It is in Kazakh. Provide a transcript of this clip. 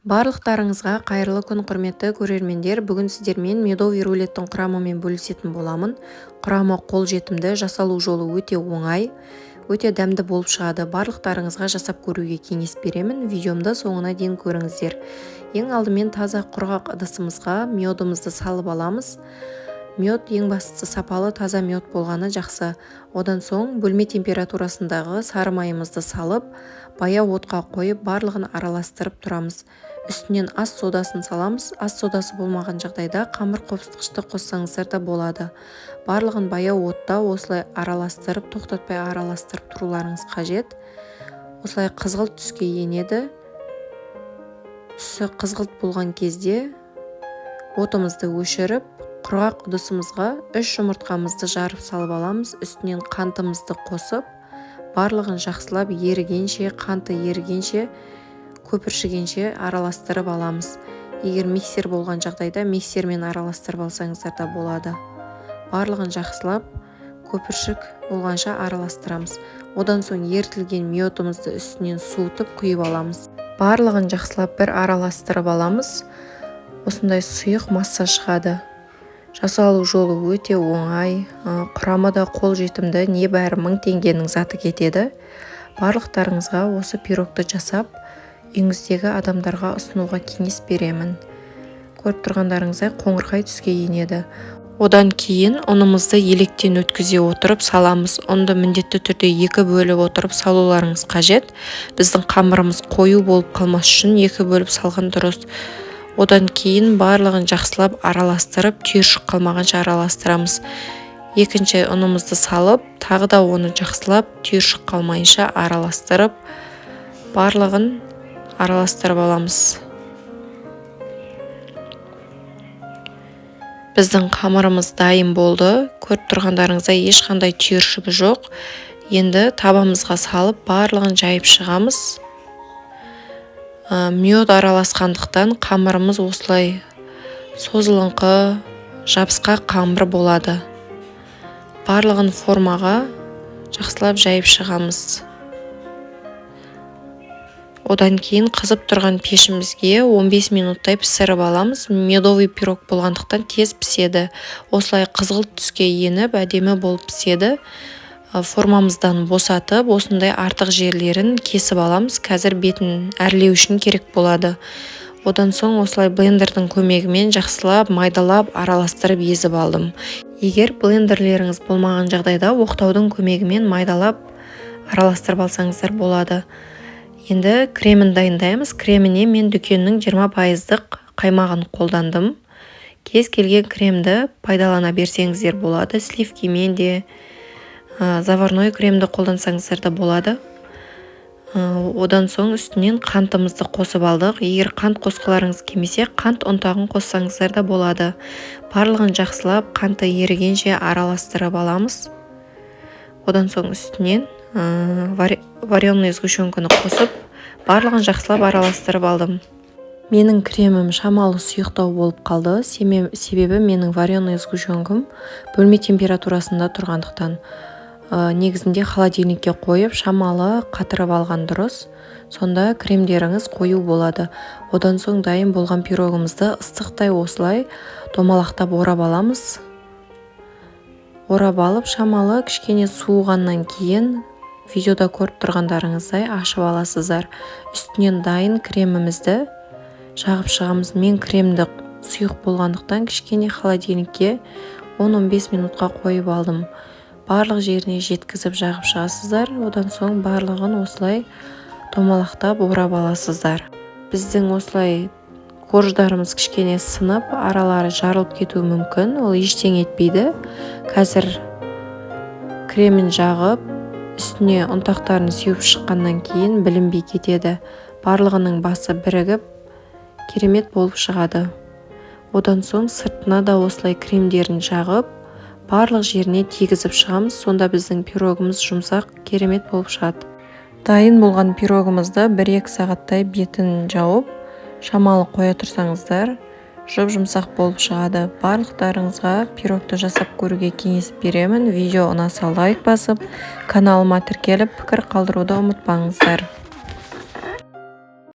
Барлықтарыңызға қайырлы күн, құрметті көрермендер. Бүгін сіздермен медовый рулеттің құрамымен бөлісетін боламын. Құрамы қолжетімді, жасалу жолы өте оңай, өте дәмді болып шығады. Барлықтарыңызға жасап көруге кеңес беремін. Видеомды соңына дейін көріңіздер. Ең алдымен таза құрғақ ыдысымызға медымызды салып аламыз. Мед ең бастысы сапалы таза мед болғаны жақсы. Одан соң бөлме температурасындағы сары майымызды салып, баяу отқа қойып, барлығын араластырып тұрамыз. Үстінен ас содасын саламыз. Ас содасы болмаған жағдайда қамыр қопсытқышты қоссаңыздар да болады. Барлығын баяу отта осылай араластырып, тоқтатпай араластырып тұруларыңыз қажет. Осылай қызғылт түске енеді. Түсі қызғылт болған кезде отымызды өшіріп, құрғақ ыдысымызға 3 жұмыртқамызды жарып салып аламыз. Үстінен қантымызды қосып, барлығын жақсылап ерігенше, қанты ерігенше, көпіршігенше араластырып аламыз. Егер миксер болған жағдайда миксермен араластырып алсаңыздар да болады. Барлығын жақсылап көпіршік болғанша араластырамыз. Одан соң ерітілген медымызды үстінен суытып құйып аламыз. Барлығын жақсылап бір араластырып аламыз. Осындай сұйық масса шығады. Жасалу жолы өте оңай, құрамы да қолжетімді, небәрі 1000 теңгенің заты кетеді. Барлықтарыңызға осы пирогты жасап, үйіңіздегі адамдарға ұсынуға кеңес беремін. Көріп тұрғандарыңыздай қоңырқай түске енеді. Одан кейін ұнымызды електен өткізе отырып саламыз. Ұнды міндетті түрде 2 бөліп отырып салуларыңыз қажет. Біздің қамырымыз қою болып қалмас үшін 2 бөліп салған дұрыс. Одан кейін барлығын жақсылап араластырып, түйіршік қалмағанша араластырамыз. Екінші ұнымызды салып, тағы да оны жақсылап, түйіршік қалмайынша араластырып, барлығын араластырып аламыз. Біздің қамырымыз дайын болды. Көріп тұрғандарыңыздай ешқандай түйіршігі жоқ. Енді табамызға салып, барлығын жайып шығамыз. Мед араласқандықтан қамырымыз осылай созылыңқы, жабысқақ қамыр болады. Барлығын формаға жақсылап жайып шығамыз. Одан кейін қызып тұрған пешімізге 15 минуттай пісіріп аламыз. Медовый пирог болғандықтан тез піседі. Осылай қызғылт түске еніп, әдемі болып піседі. Формамыздан босатып, осындай артық жерлерін кесіп аламыз. Қазір бетін әрлеу үшін керек болады. Одан соң осылай блендердің көмегімен жақсылап, майдалап, араластырып езіп алдым. Егер блендерлеріңіз болмаған жағдайда оқтаудың көмегімен майдалап, араластырып алсаңыздар болады. Енді кремін дайындаймыз. Креміне мен дүкеннің 20%-ық қаймағын қолдандым. Кез келген кремді пайдалана берсеңіздер болады. Сливкимен де, заварной кремді қолдансаңыздар да болады. Одан соң үстінен қантымызды қосып алдық. Егер қант қосқыларыңыз келмесе, қант ұнтағын қоссаңыздар да болады. Барлығын жақсылап, қанты ерігенше араластырып аламыз. Одан соң үстінен вареный сгущенканы қосып, барлығын жақсылап араластырып алдым. Менің кремім шамалы сұйықтау болып қалды. Себебі менің вареный сгущенкам бөлме температурасында тұрғандықтан. Негізінде холодильникке қойып, шамалы қатырып алған дұрыс. Сонда кремдеріңіз қою болады. Одан соң дайын болған пирогымызды ыстықтай осылай домалақтап орап аламыз. Орап алып, шамалы кішкене суығаннан кейін видеода көріп тұрғандарыңыздай ашып аласыздар. Үстінен дайын кремімізді жағып шығамыз. Мен кремді сұйық болғандықтан кішкене холодильникке 10-15 минутқа қойып алдым. Барлық жеріне жеткізіп жағып шығасыздар. Одан соң барлығын осылай домалақтап орап аласыздар. Біздің осылай корждарымыз кішкене сынып, аралары жарылып кетуі мүмкін. Ол ештеңе етпейді. Қазір кремін жағып, үстіне ұнтақтарын сеуіп шыққаннан кейін білінбей кетеді. Барлығының басы бірігіп, керемет болып шығады. Одан соң сыртына да осылай кремдерін жағып, барлық жеріне тигізіп шығамыз. Сонда біздің пирогымыз жұмсақ, керемет болып шығады. Дайын болған пирогымызды 1-2 сағаттай бетін жауып, шамалы қоя тұрсаңыздар, жұмсақ болып шығады. Барлықтарыңызға пирогты жасап көруге кеңес беремін. Видео ұнаса лайк басып, каналыма тіркеліп, пікір қалдыруды ұмытпаңыздар.